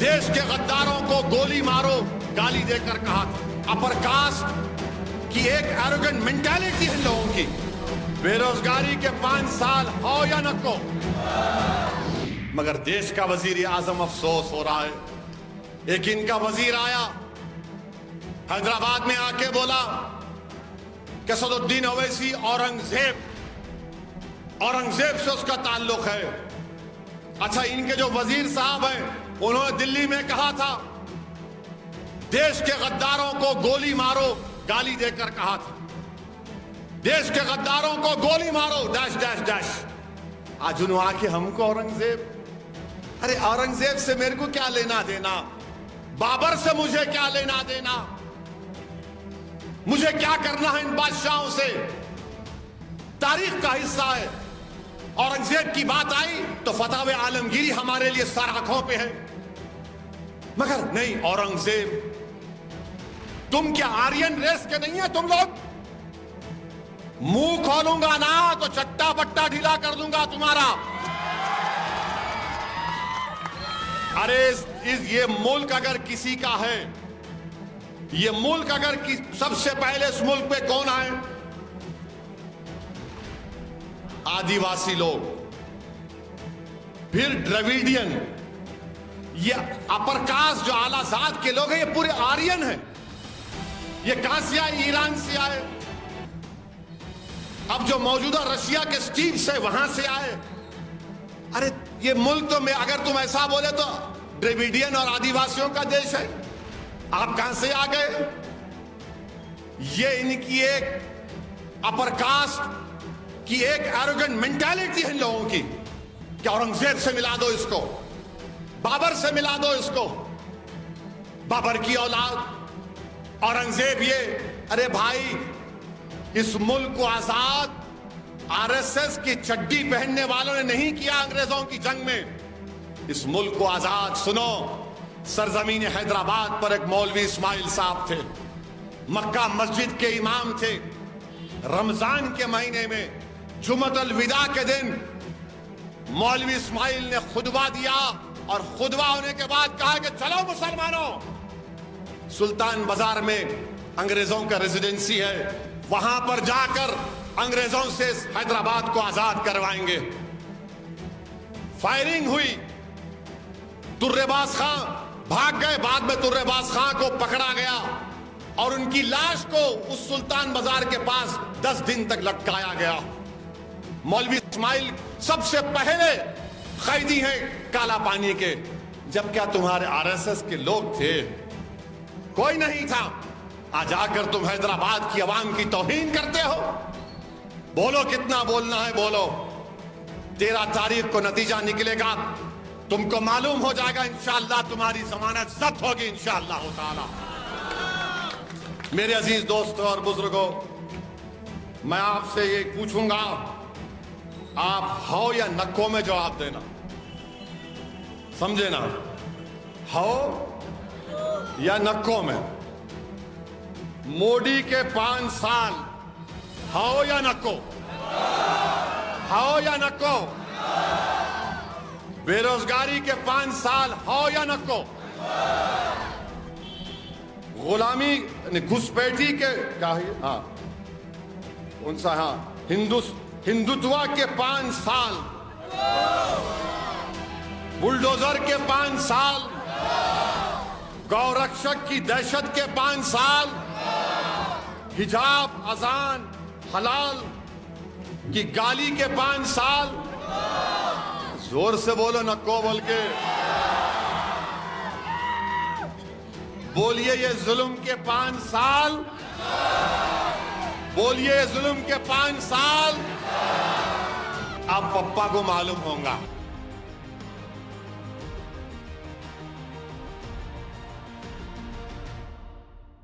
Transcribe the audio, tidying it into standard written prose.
देश के गद्दारों को गोली मारो गाली देकर कहा था। अपर कास्ट की एक एरोगेंट मेंटालिटी है लोगों की। बेरोजगारी के 5 साल हो या नको, मगर देश का वजीर आजम अफसोस हो रहा है। एक इनका वजीर आया हैदराबाद में आके बोला कि सदुद्दीन ओवैसी औरंगजेब से उसका ताल्लुक है। अच्छा, इनके जो वजीर साहब हैं उन्होंने दिल्ली में कहा था देश के गद्दारों को गोली मारो गाली देकर कहा था, देश के गद्दारों को गोली मारो डैश डैश डैश। आज उन्होंने आके हमको औरंगजेब, अरे औरंगजेब से मेरे को क्या लेना देना, बाबर से मुझे क्या लेना देना, मुझे क्या करना है इन बादशाहों से, तारीख का हिस्सा है। औरंगजेब की बात आई तो फतह आलमगीरी हमारे लिए सर आंखों पे है, मगर नहीं औरंगजेब। तुम क्या आर्यन रेस के नहीं है तुम लोग? मुंह खोलूंगा ना तो चट्टा पट्टा ढीला कर दूंगा तुम्हारा। अरे ये मुल्क अगर किसी का है, ये मुल्क अगर सबसे पहले इस मुल्क पे कौन आए? आदिवासी लोग, फिर द्रविडियन, ये अपर कास्ट जो आला जात के लोग हैं, ये पूरे आर्यन हैं। ये कहां से आए? ईरान से आए। अब जो मौजूदा रशिया के स्टीव से वहां से आए। अरे ये मुल्क तो में अगर तुम ऐसा बोले तो द्रविडियन और आदिवासियों का देश है। आप कहां से आ गए? ये इनकी एक अपर कास्ट की एक एरोगेंट मेंटालिटी है लोगों की कि औरंगजेब से मिला दो इसको, बाबर से मिला दो इसको, बाबर की औलाद औरंगजेब ये। अरे भाई, इस मुल्क को आजाद आरएसएस की चड्डी पहनने वालों ने नहीं किया अंग्रेजों की जंग में। इस मुल्क को आजाद, सुनो, सरजमीन हैदराबाद पर एक मौलवी इस्माइल साहब थे, मक्का मस्जिद के इमाम थे। रमजान के महीने में जुमत अल विदा के दिन मौलवी इस्माइल ने खुतबा दिया और खुतबा होने के बाद कहा कि चलो मुसलमानों, सुल्तान बाजार में अंग्रेजों का रेजिडेंसी है, वहां पर जाकर अंग्रेजों से हैदराबाद को आजाद करवाएंगे। फायरिंग हुई, तुर्रेबाज खां भाग गए। बाद में तुर्रेबाज खां को पकड़ा गया और उनकी लाश को उस सुल्तान बाजार के पास 10 दिन तक लटकाया गया। मौलवी इस्माइल सबसे पहले कैदी हैं काला पानी के। जब क्या तुम्हारे आरएसएस के लोग थे? कोई नहीं था। आज आकर तुम हैदराबाद की आवाम की तौहीन करते हो। बोलो कितना बोलना है बोलो। 13 तारीख को नतीजा निकलेगा, तुमको मालूम हो जाएगा। इंशाअल्लाह तुम्हारी जमानत जब्त होगी इंशाअल्लाह ताला। मेरे अजीज दोस्तों और बुजुर्गों, मैं आपसे ये पूछूंगा, आप हो या नक्को में जवाब देना, समझे ना? हो या नक्को में? मोदी के 5 साल, हो या नक्को? हो या नक्को? बेरोजगारी के 5 साल, हो या नक्को? गुलामी घुसपैठी के क्या है? हाँ, उनसा, हाँ, हिंदुत्व के 5 साल, बुलडोजर के 5 साल, गौरक्षक की दहशत के 5 साल, हिजाब अजान हलाल की गाली के 5 साल। जोर से बोलो नक्को बोल के। बोलिए ये जुल्म के 5 साल, बोलिए जुल्म के 5 साल। अब पप्पा को मालूम होगा।